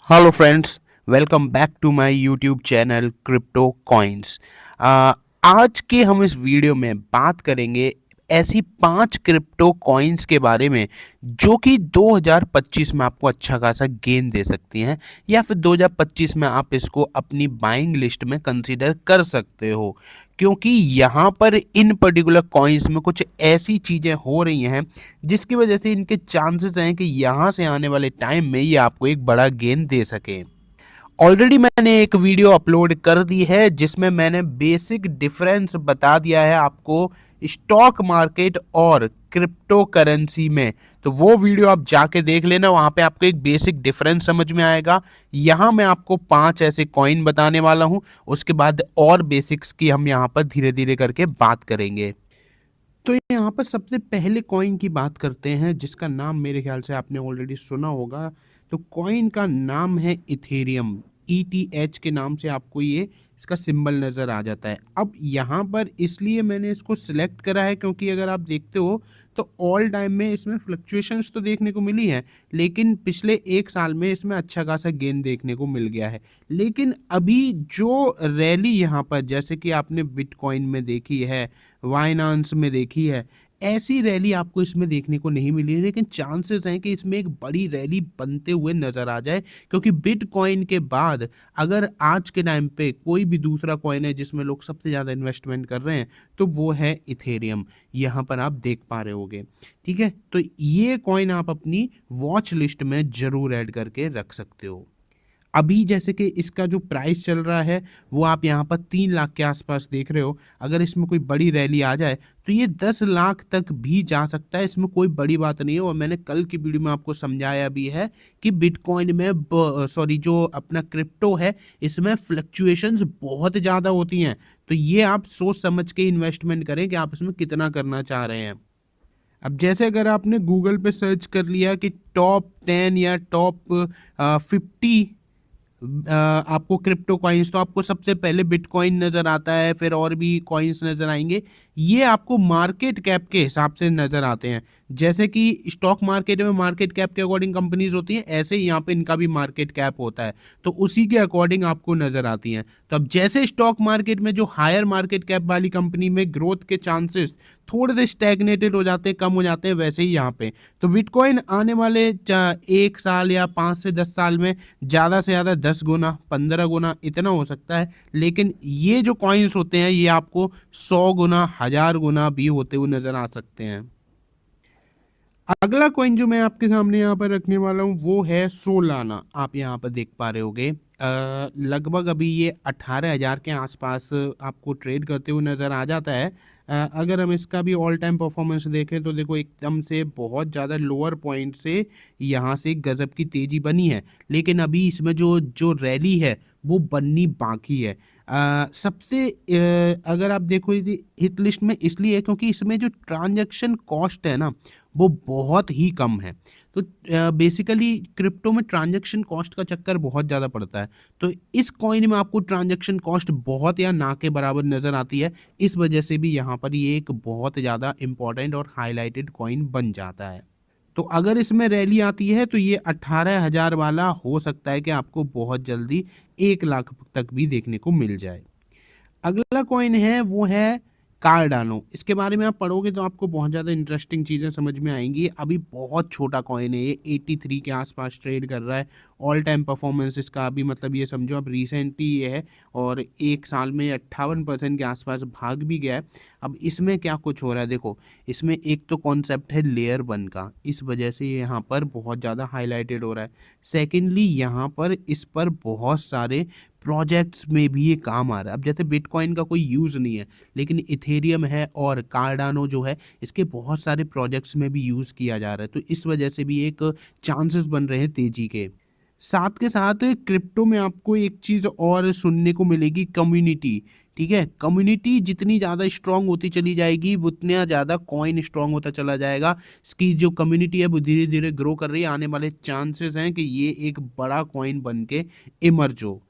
Hello friends, welcome back to my YouTube channel crypto coins. आज के हम इस वीडियो में बात करेंगे ऐसी 5 क्रिप्टो कॉइन्स के बारे में जो कि 2025 में आपको अच्छा खासा गेन दे सकती हैं, या फिर 2025 में आप इसको अपनी बाइंग लिस्ट में कंसीडर कर सकते हो, क्योंकि यहाँ पर इन पर्टिकुलर कॉइन्स में कुछ ऐसी चीज़ें हो रही हैं जिसकी वजह से इनके चांसेस हैं कि यहाँ से आने वाले टाइम में ये आपको एक बड़ा गेन दे सके। ऑलरेडी मैंने एक वीडियो अपलोड कर दी है जिसमें मैंने बेसिक डिफरेंस बता दिया है आपको स्टॉक मार्केट और क्रिप्टो करेंसी में। तो वो वीडियो आप जाके देख लेना, वहां पे आपको एक बेसिक डिफरेंस समझ में आएगा। यहां मैं आपको 5 ऐसे कॉइन बताने वाला हूं, उसके बाद और बेसिक्स की हम यहां पर धीरे धीरे करके बात करेंगे। तो यहाँ पर सबसे पहले कॉइन की बात करते हैं जिसका नाम मेरे ख्याल से आपने ऑलरेडी सुना होगा। तो कॉइन का नाम है इथेरियम। ETH के नाम से आपको ये इसका सिंबल नज़र आ जाता है। अब यहाँ पर इसलिए मैंने इसको सिलेक्ट करा है क्योंकि अगर आप देखते हो तो ऑल टाइम में इसमें फ्लक्चुएशंस तो देखने को मिली हैं, लेकिन पिछले एक साल में इसमें अच्छा खासा गेन देखने को मिल गया है। लेकिन अभी जो रैली यहाँ पर जैसे कि आपने बिटकॉइन में देखी है, वाइनांस में देखी है, ऐसी रैली आपको इसमें देखने को नहीं मिली है। लेकिन चांसेस हैं कि इसमें एक बड़ी रैली बनते हुए नजर आ जाए, क्योंकि बिटकॉइन के बाद अगर आज के टाइम पे कोई भी दूसरा कॉइन है जिसमें लोग सबसे ज़्यादा इन्वेस्टमेंट कर रहे हैं तो वो है इथेरियम। यहाँ पर आप देख पा रहे होगे, ठीक है। तो ये कॉइन आप अपनी वॉच लिस्ट में ज़रूर ऐड करके रख सकते हो। अभी जैसे कि इसका जो प्राइस चल रहा है वो आप यहाँ पर 3 लाख के आसपास देख रहे हो। अगर इसमें कोई बड़ी रैली आ जाए तो ये 10 लाख तक भी जा सकता है, इसमें कोई बड़ी बात नहीं है। और मैंने कल की वीडियो में आपको समझाया भी है कि बिटकॉइन में सॉरी जो अपना क्रिप्टो है इसमें फ्लक्चुएशंस बहुत ज़्यादा होती हैं। तो ये आप सोच समझ के इन्वेस्टमेंट करें कि आप इसमें कितना करना चाह रहे हैं। अब जैसे अगर आपने गूगल पे सर्च कर लिया कि टॉप 10 या टॉप 50 आपको क्रिप्टो कॉइन्स, तो आपको सबसे पहले बिटकॉइन नज़र आता है, फिर और भी कॉइन्स नज़र आएंगे। ये आपको मार्केट कैप के हिसाब से नज़र आते हैं। जैसे कि स्टॉक मार्केट में मार्केट कैप के अकॉर्डिंग कंपनीज होती हैं, ऐसे ही यहाँ पे इनका भी मार्केट कैप होता है, तो उसी के अकॉर्डिंग आपको नज़र आती हैं। तो अब जैसे स्टॉक मार्केट में जो हायर मार्केट कैप वाली कंपनी में ग्रोथ के चांसेस थोड़े से स्टैग्नेटेड हो जाते हैं, कम हो जाते हैं, वैसे ही यहाँ पे तो बिटकॉइन आने वाले 1 साल या 5 से 10 साल में ज़्यादा से ज़्यादा 10 गुना 15 गुना इतना हो सकता है। लेकिन ये जो कॉइन्स होते हैं ये आपको 100 गुना 1000 गुना भी होते हुए नज़र आ सकते हैं। अगला कॉइन जो मैं आपके सामने यहाँ पर रखने वाला हूँ वो है सोलाना। आप यहाँ पर देख पा रहे होगे लगभग अभी ये 18,000 के आसपास आपको ट्रेड करते हुए नज़र आ जाता है। अगर हम इसका भी ऑल टाइम परफॉर्मेंस देखें तो देखो एकदम से बहुत ज़्यादा लोअर पॉइंट से यहाँ से गजब की तेज़ी बनी है, लेकिन अभी इसमें जो जो रैली है वो बननी बाकी है। सबसे अगर आप देखो ये हिट लिस्ट में इसलिए है क्योंकि इसमें जो ट्रांजैक्शन कॉस्ट है ना वो बहुत ही कम है। तो बेसिकली क्रिप्टो में ट्रांजैक्शन कॉस्ट का चक्कर बहुत ज़्यादा पड़ता है, तो इस कॉइन में आपको ट्रांजैक्शन कॉस्ट बहुत या ना के बराबर नज़र आती है। इस वजह से भी यहाँ पर ये एक बहुत ज़्यादा इंपॉर्टेंट और हाईलाइटेड कॉइन बन जाता है। तो अगर इसमें रैली आती है तो ये 18,000 वाला हो सकता है कि आपको बहुत जल्दी 1 लाख तक भी देखने को मिल जाए। अगला कॉइन है वो है कार्डानो। इसके बारे में आप पढ़ोगे तो आपको बहुत ज़्यादा इंटरेस्टिंग चीज़ें समझ में आएंगी। अभी बहुत छोटा कॉइन है, ये 83 के आसपास ट्रेड कर रहा है। ऑल टाइम परफॉर्मेंस इसका अभी मतलब ये समझो अब रिसेंटली ये है, और 1 साल में 58% के आसपास भाग भी गया है। अब इसमें क्या कुछ हो रहा है देखो, इसमें एक तो कॉन्सेप्ट है लेयर 1 का, इस वजह से यहाँ पर बहुत ज़्यादा हाईलाइटेड हो रहा है। सेकेंडली यहाँ पर इस पर बहुत सारे प्रोजेक्ट्स में भी ये काम आ रहा है। अब जैसे बिटकॉइन का कोई यूज़ नहीं है, लेकिन इथेरियम है और कार्डानो जो है इसके बहुत सारे प्रोजेक्ट्स में भी यूज़ किया जा रहा है, तो इस वजह से भी एक चांसेस बन रहे हैं तेज़ी के। साथ के साथ क्रिप्टो में आपको एक चीज़ और सुनने को मिलेगी, कम्युनिटी। ठीक है, कम्युनिटी जितनी ज़्यादा स्ट्रांग होती चली जाएगी उतना ज़्यादा कॉइन स्ट्रांग होता चला जाएगा। इसकी जो कम्युनिटी है वो धीरे धीरे ग्रो कर रही है, आने वाले चांसेस हैं कि ये एक बड़ा कॉइन बन के इमर्ज हो।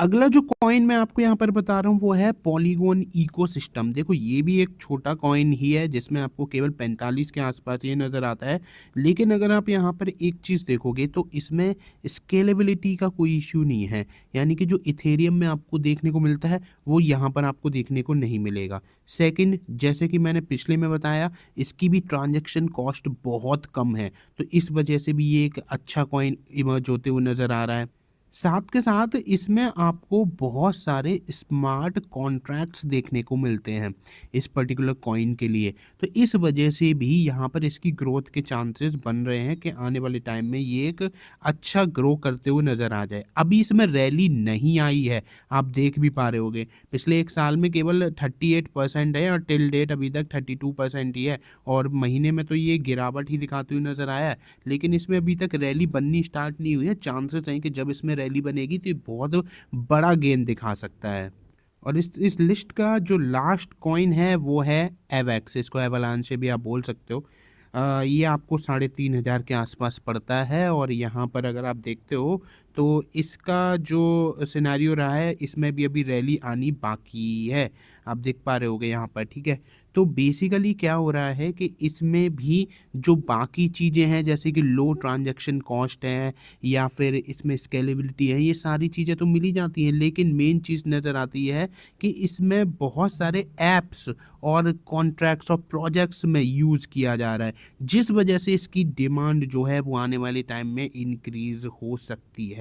अगला जो कॉइन मैं आपको यहाँ पर बता रहा हूँ वो है पॉलीगॉन इकोसिस्टम। देखो ये भी एक छोटा कॉइन ही है जिसमें आपको केवल 45 के आसपास ये नज़र आता है। लेकिन अगर आप यहाँ पर एक चीज़ देखोगे तो इसमें स्केलेबिलिटी का कोई इश्यू नहीं है, यानी कि जो इथेरियम में आपको देखने को मिलता है वो यहाँ पर आपको देखने को नहीं मिलेगा। सेकंड, जैसे कि मैंने पिछले में बताया, इसकी भी ट्रांजैक्शन कॉस्ट बहुत कम है, तो इस वजह से भी ये एक अच्छा कॉइन इमर्ज होते हुए नज़र आ रहा है। साथ के साथ इसमें आपको बहुत सारे स्मार्ट कॉन्ट्रैक्ट्स देखने को मिलते हैं इस पर्टिकुलर कॉइन के लिए, तो इस वजह से भी यहाँ पर इसकी ग्रोथ के चांसेस बन रहे हैं कि आने वाले टाइम में ये एक अच्छा ग्रो करते हुए नज़र आ जाए। अभी इसमें रैली नहीं आई है, आप देख भी पा रहे होगे पिछले एक साल में केवल 38% है और टिल डेट अभी तक 32% ही है, और महीने में तो ये गिरावट ही दिखाते हुए नज़र आया है। लेकिन इसमें अभी तक रैली बननी स्टार्ट नहीं हुई है, चांसेस हैं कि जब इसमें रैली बनेगी तो ये बहुत बड़ा गेन दिखा सकता है। और इस लिस्ट का जो लास्ट कॉइन है वो है एवैक्स, इसको एवलांच से भी आप बोल सकते हो। ये आपको 3,500 के आसपास पड़ता है, और यहाँ पर अगर आप देखते हो तो इसका जो सिनेरियो रहा है इसमें भी अभी रैली आनी बाकी है, आप देख पा रहे होगे यहाँ पर, ठीक है। तो बेसिकली क्या हो रहा है कि इसमें भी जो बाकी चीज़ें हैं जैसे कि लो ट्रांजैक्शन कॉस्ट है या फिर इसमें स्केलेबिलिटी है, ये सारी चीज़ें तो मिल ही जाती हैं, लेकिन मेन चीज़ नज़र आती है कि इसमें बहुत सारे ऐप्स और कॉन्ट्रैक्ट्स और प्रोजेक्ट्स में यूज़ किया जा रहा है, जिस वजह से इसकी डिमांड जो है वो आने वाले टाइम में इंक्रीज़ हो सकती है।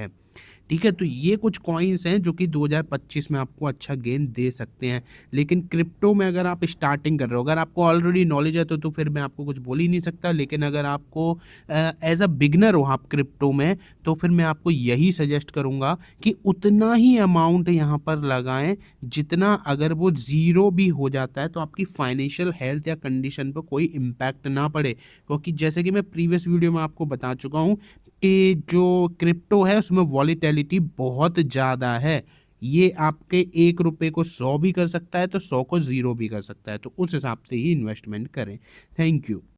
ठीक है, तो ये कुछ कॉइन्स हैं जो कि 2025 में आपको अच्छा गेन दे सकते हैं। लेकिन क्रिप्टो में अगर आप स्टार्टिंग कर रहे हो, अगर आपको ऑलरेडी नॉलेज है तो फिर मैं आपको कुछ बोल ही नहीं सकता, लेकिन अगर आपको एज अ बिगनर हो आप क्रिप्टो में, तो फिर मैं आपको यही सजेस्ट करूंगा कि उतना ही अमाउंट यहाँ पर लगाएं जितना, अगर वो ज़ीरो भी हो जाता है तो आपकी फाइनेंशियल हेल्थ या कंडीशन पर कोई इम्पैक्ट ना पड़े। क्योंकि जैसे कि मैं प्रीवियस वीडियो में आपको बता चुका हूँ कि जो क्रिप्टो है उसमें वॉलीटिलिटी बहुत ज़्यादा है, ये आपके 1 रुपये को 100 भी कर सकता है तो 100 को 0 भी कर सकता है, तो उस हिसाब से ही इन्वेस्टमेंट करें। Thank you.